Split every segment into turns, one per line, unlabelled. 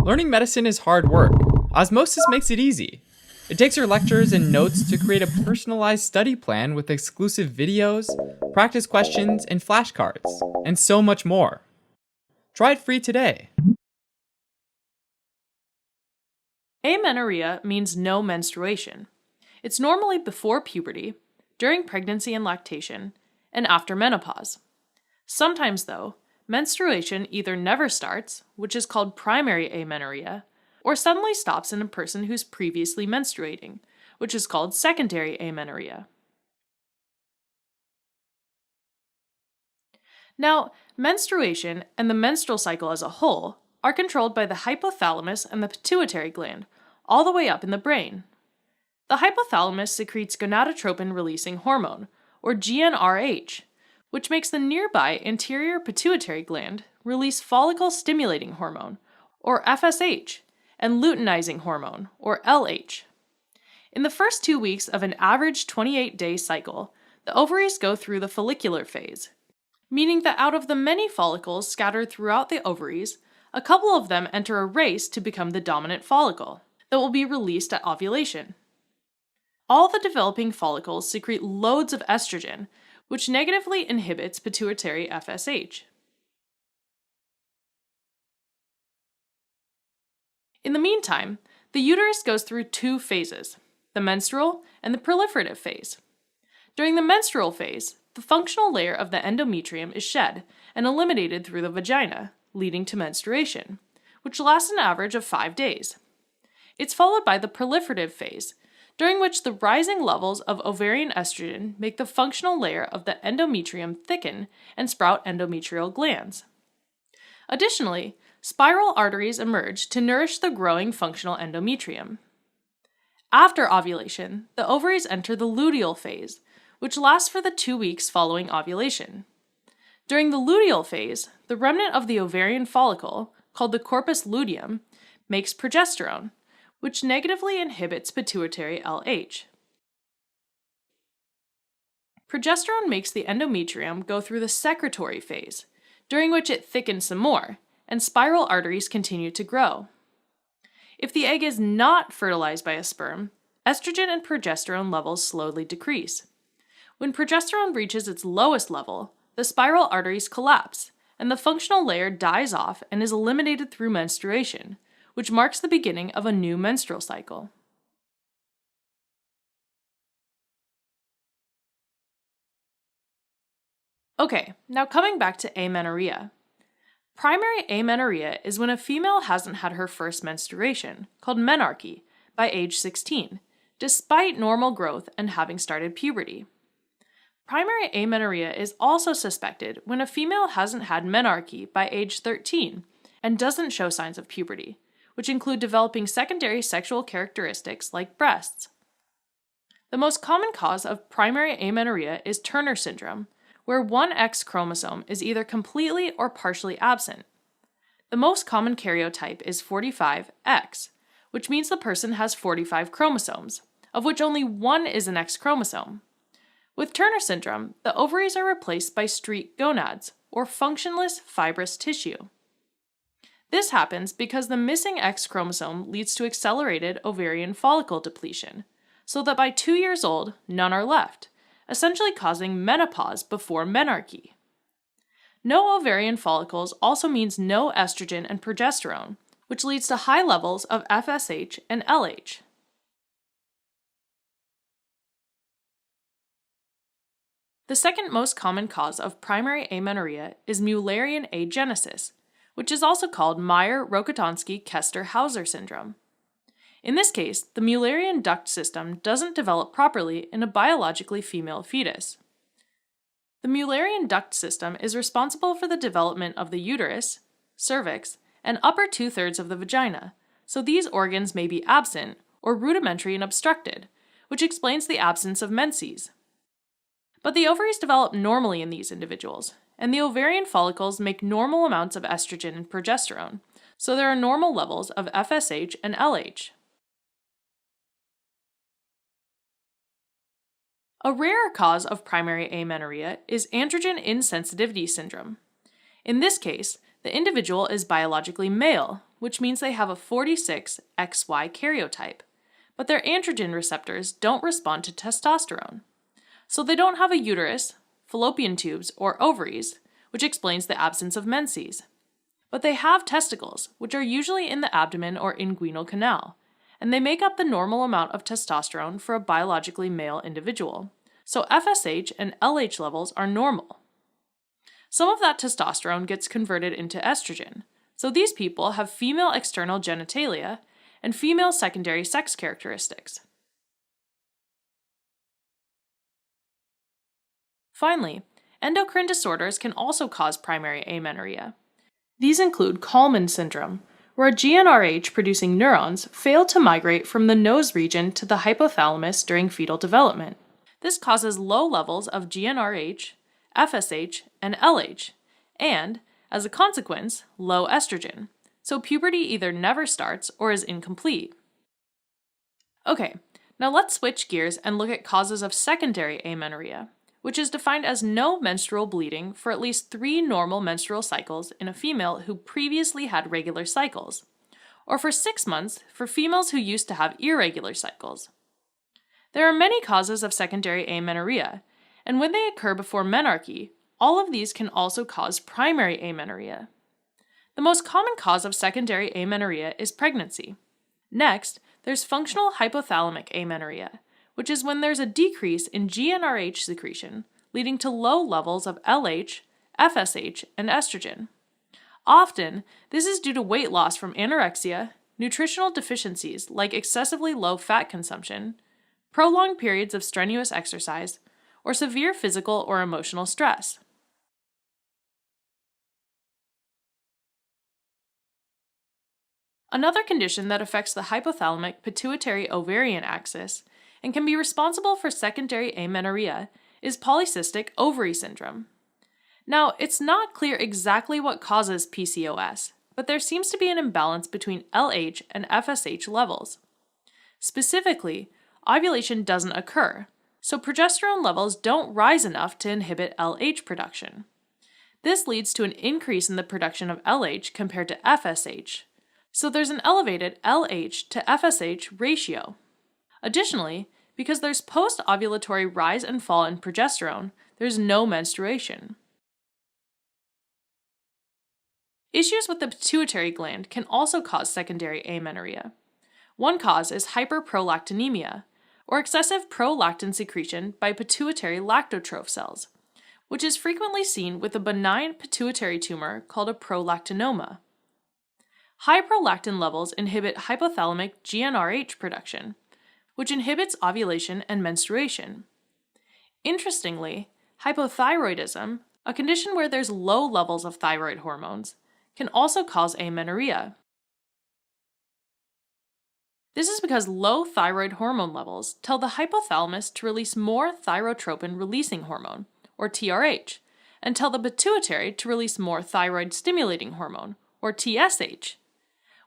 Learning medicine is hard work. Osmosis makes it easy. It takes your lectures and notes to create a personalized study plan with exclusive videos, practice questions, and flashcards, and so much more. Try it free today.
Amenorrhea means no menstruation. It's normally before puberty, during pregnancy and lactation, and after menopause. Sometimes, though, menstruation either never starts, which is called primary amenorrhea, or suddenly stops in a person who's previously menstruating, which is called secondary amenorrhea. Now, menstruation and the menstrual cycle as a whole are controlled by the hypothalamus and the pituitary gland, all the way up in the brain. The hypothalamus secretes gonadotropin-releasing hormone, or GnRH, which makes the nearby anterior pituitary gland release follicle-stimulating hormone, or FSH, and luteinizing hormone, or LH. In the first 2 weeks of an average 28-day cycle, the ovaries go through the follicular phase, meaning that out of the many follicles scattered throughout the ovaries, a couple of them enter a race to become the dominant follicle that will be released at ovulation. All the developing follicles secrete loads of estrogen, which negatively inhibits pituitary FSH. In the meantime, the uterus goes through 2 phases, the menstrual and the proliferative phase. During the menstrual phase, the functional layer of the endometrium is shed and eliminated through the vagina, leading to menstruation, which lasts an average of 5 days. It's followed by the proliferative phase, during which the rising levels of ovarian estrogen make the functional layer of the endometrium thicken and sprout endometrial glands. Additionally, spiral arteries emerge to nourish the growing functional endometrium. After ovulation, the ovaries enter the luteal phase, which lasts for the 2 weeks following ovulation. During the luteal phase, the remnant of the ovarian follicle, called the corpus luteum, makes progesterone, which negatively inhibits pituitary LH. Progesterone makes the endometrium go through the secretory phase, during which it thickens some more, and spiral arteries continue to grow. If the egg is not fertilized by a sperm, estrogen and progesterone levels slowly decrease. When progesterone reaches its lowest level, the spiral arteries collapse, and the functional layer dies off and is eliminated through menstruation, which marks the beginning of a new menstrual cycle. Okay, now coming back to amenorrhea. Primary amenorrhea is when a female hasn't had her first menstruation, called menarche, by age 16, despite normal growth and having started puberty. Primary amenorrhea is also suspected when a female hasn't had menarche by age 13 and doesn't show signs of puberty, which include developing secondary sexual characteristics like breasts. The most common cause of primary amenorrhea is Turner syndrome, where one X chromosome is either completely or partially absent. The most common karyotype is 45X, which means the person has 45 chromosomes, of which only one is an X chromosome. With Turner syndrome, the ovaries are replaced by streaked gonads, or functionless fibrous tissue. This happens because the missing X chromosome leads to accelerated ovarian follicle depletion, so that by 2 years old, none are left, essentially causing menopause before menarche. No ovarian follicles also means no estrogen and progesterone, which leads to high levels of FSH and LH. The second most common cause of primary amenorrhea is Mullerian agenesis, which is also called Meyer-Rokitansky-Kester-Hauser syndrome. In this case, the Mullerian duct system doesn't develop properly in a biologically female fetus. The Mullerian duct system is responsible for the development of the uterus, cervix, and upper 2/3 of the vagina, so these organs may be absent or rudimentary and obstructed, which explains the absence of menses. But the ovaries develop normally in these individuals, and the ovarian follicles make normal amounts of estrogen and progesterone, so there are normal levels of FSH and LH. A rarer cause of primary amenorrhea is androgen insensitivity syndrome. In this case, the individual is biologically male, which means they have a 46XY karyotype, but their androgen receptors don't respond to testosterone. So they don't have a uterus, fallopian tubes, or ovaries, which explains the absence of menses. But they have testicles, which are usually in the abdomen or inguinal canal, and they make up the normal amount of testosterone for a biologically male individual. So FSH and LH levels are normal. Some of that testosterone gets converted into estrogen, so these people have female external genitalia and female secondary sex characteristics. Finally, endocrine disorders can also cause primary amenorrhea. These include Kallmann syndrome, where GnRH-producing neurons fail to migrate from the nose region to the hypothalamus during fetal development. This causes low levels of GnRH, FSH, and LH, and, as a consequence, low estrogen, so puberty either never starts or is incomplete. Okay, now let's switch gears and look at causes of secondary amenorrhea, which is defined as no menstrual bleeding for at least 3 normal menstrual cycles in a female who previously had regular cycles, or for 6 months for females who used to have irregular cycles. There are many causes of secondary amenorrhea, and when they occur before menarche, all of these can also cause primary amenorrhea. The most common cause of secondary amenorrhea is pregnancy. Next, there's functional hypothalamic amenorrhea, which is when there's a decrease in GnRH secretion, leading to low levels of LH, FSH, and estrogen. Often, this is due to weight loss from anorexia, nutritional deficiencies like excessively low fat consumption, prolonged periods of strenuous exercise, or severe physical or emotional stress. Another condition that affects the hypothalamic pituitary-ovarian axis and can be responsible for secondary amenorrhea is polycystic ovary syndrome. Now, it's not clear exactly what causes PCOS, but there seems to be an imbalance between LH and FSH levels. Specifically, ovulation doesn't occur, so progesterone levels don't rise enough to inhibit LH production. This leads to an increase in the production of LH compared to FSH, so there's an elevated LH to FSH ratio. Additionally, because there's post-ovulatory rise and fall in progesterone, there's no menstruation. Issues with the pituitary gland can also cause secondary amenorrhea. One cause is hyperprolactinemia, or excessive prolactin secretion by pituitary lactotroph cells, which is frequently seen with a benign pituitary tumor called a prolactinoma. High prolactin levels inhibit hypothalamic GnRH production, which inhibits ovulation and menstruation. Interestingly, hypothyroidism, a condition where there's low levels of thyroid hormones, can also cause amenorrhea. This is because low thyroid hormone levels tell the hypothalamus to release more thyrotropin-releasing hormone, or TRH, and tell the pituitary to release more thyroid-stimulating hormone, or TSH.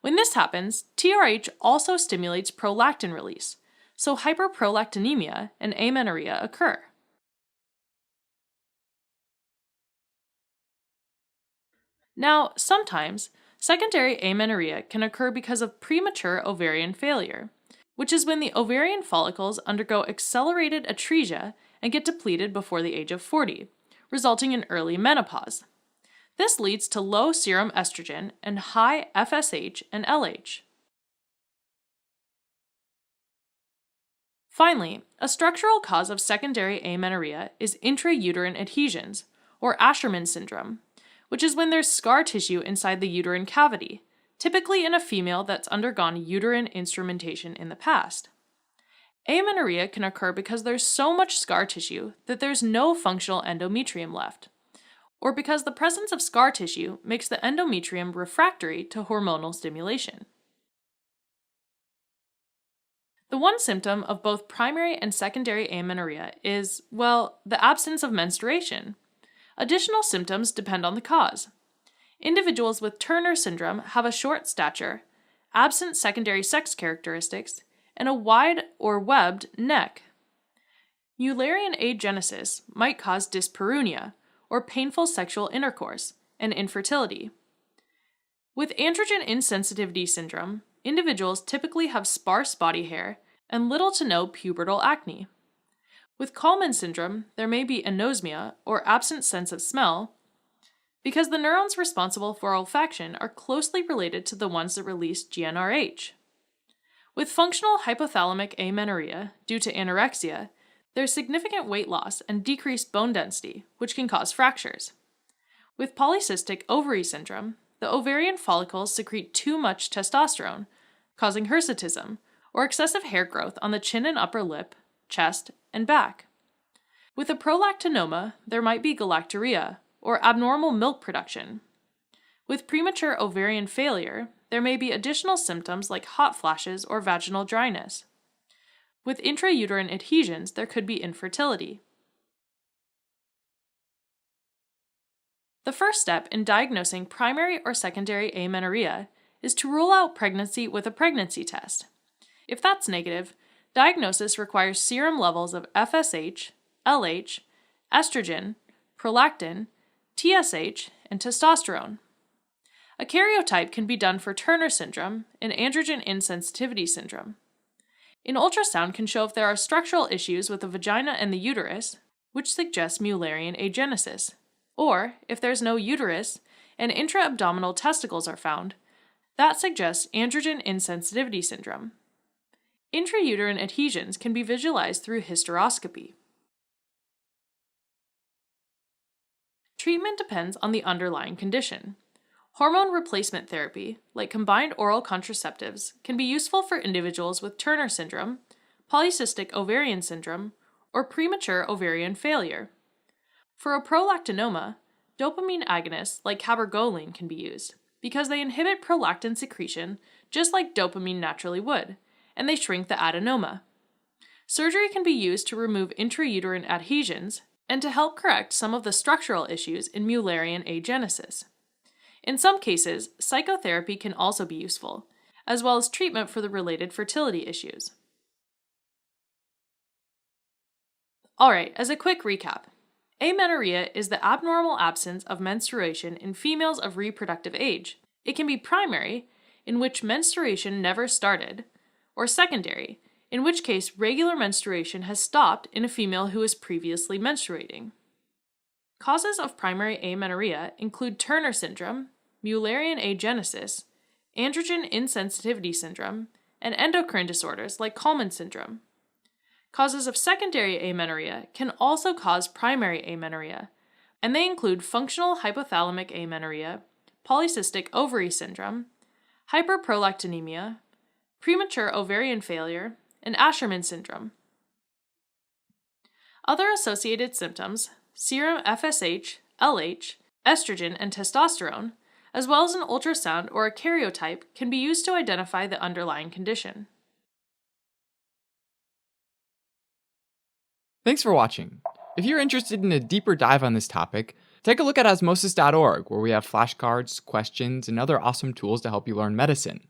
When this happens, TRH also stimulates prolactin release, so hyperprolactinemia and amenorrhea occur. Now, sometimes, secondary amenorrhea can occur because of premature ovarian failure, which is when the ovarian follicles undergo accelerated atresia and get depleted before the age of 40, resulting in early menopause. This leads to low serum estrogen and high FSH and LH. Finally, a structural cause of secondary amenorrhea is intrauterine adhesions, or Asherman syndrome, which is when there's scar tissue inside the uterine cavity, typically in a female that's undergone uterine instrumentation in the past. Amenorrhea can occur because there's so much scar tissue that there's no functional endometrium left, or because the presence of scar tissue makes the endometrium refractory to hormonal stimulation. The one symptom of both primary and secondary amenorrhea is, well, the absence of menstruation. Additional symptoms depend on the cause. Individuals with Turner syndrome have a short stature, absent secondary sex characteristics, and a wide or webbed neck. Eulerian agenesis might cause dyspareunia, or painful sexual intercourse, and infertility. With androgen insensitivity syndrome, individuals typically have sparse body hair and little to no pubertal acne. With Kallmann syndrome, there may be anosmia, or absent sense of smell, because the neurons responsible for olfaction are closely related to the ones that release GnRH. With functional hypothalamic amenorrhea, due to anorexia, there's significant weight loss and decreased bone density, which can cause fractures. With polycystic ovary syndrome, the ovarian follicles secrete too much testosterone, causing hirsutism, or excessive hair growth on the chin and upper lip, chest, and back. With a prolactinoma, there might be galactorrhea, or abnormal milk production. With premature ovarian failure, there may be additional symptoms like hot flashes or vaginal dryness. With intrauterine adhesions, there could be infertility. The first step in diagnosing primary or secondary amenorrhea is to rule out pregnancy with a pregnancy test. If that's negative, diagnosis requires serum levels of FSH, LH, estrogen, prolactin, TSH, and testosterone. A karyotype can be done for Turner syndrome and androgen insensitivity syndrome. An ultrasound can show if there are structural issues with the vagina and the uterus, which suggests Mullerian agenesis, or if there's no uterus and intra-abdominal testicles are found, that suggests androgen insensitivity syndrome. Intrauterine adhesions can be visualized through hysteroscopy. Treatment depends on the underlying condition. Hormone replacement therapy, like combined oral contraceptives, can be useful for individuals with Turner syndrome, polycystic ovarian syndrome, or premature ovarian failure. For a prolactinoma, dopamine agonists like cabergoline can be used because they inhibit prolactin secretion just like dopamine naturally would, and they shrink the adenoma. Surgery can be used to remove intrauterine adhesions and to help correct some of the structural issues in Mullerian agenesis. In some cases, psychotherapy can also be useful, as well as treatment for the related fertility issues. Alright, as a quick recap, amenorrhea is the abnormal absence of menstruation in females of reproductive age. It can be primary, in which menstruation never started, or secondary, in which case regular menstruation has stopped in a female who was previously menstruating. Causes of primary amenorrhea include Turner syndrome, Mullerian agenesis, androgen insensitivity syndrome, and endocrine disorders like Kallmann syndrome. Causes of secondary amenorrhea can also cause primary amenorrhea, and they include functional hypothalamic amenorrhea, polycystic ovary syndrome, hyperprolactinemia, premature ovarian failure, and Asherman syndrome. Other associated symptoms, serum FSH, LH, estrogen, and testosterone, as well as an ultrasound or a karyotype, can be used to identify the underlying condition.
Thanks for watching. If you're interested in a deeper dive on this topic, take a look at osmosis.org, where we have flashcards, questions, and other awesome tools to help you learn medicine.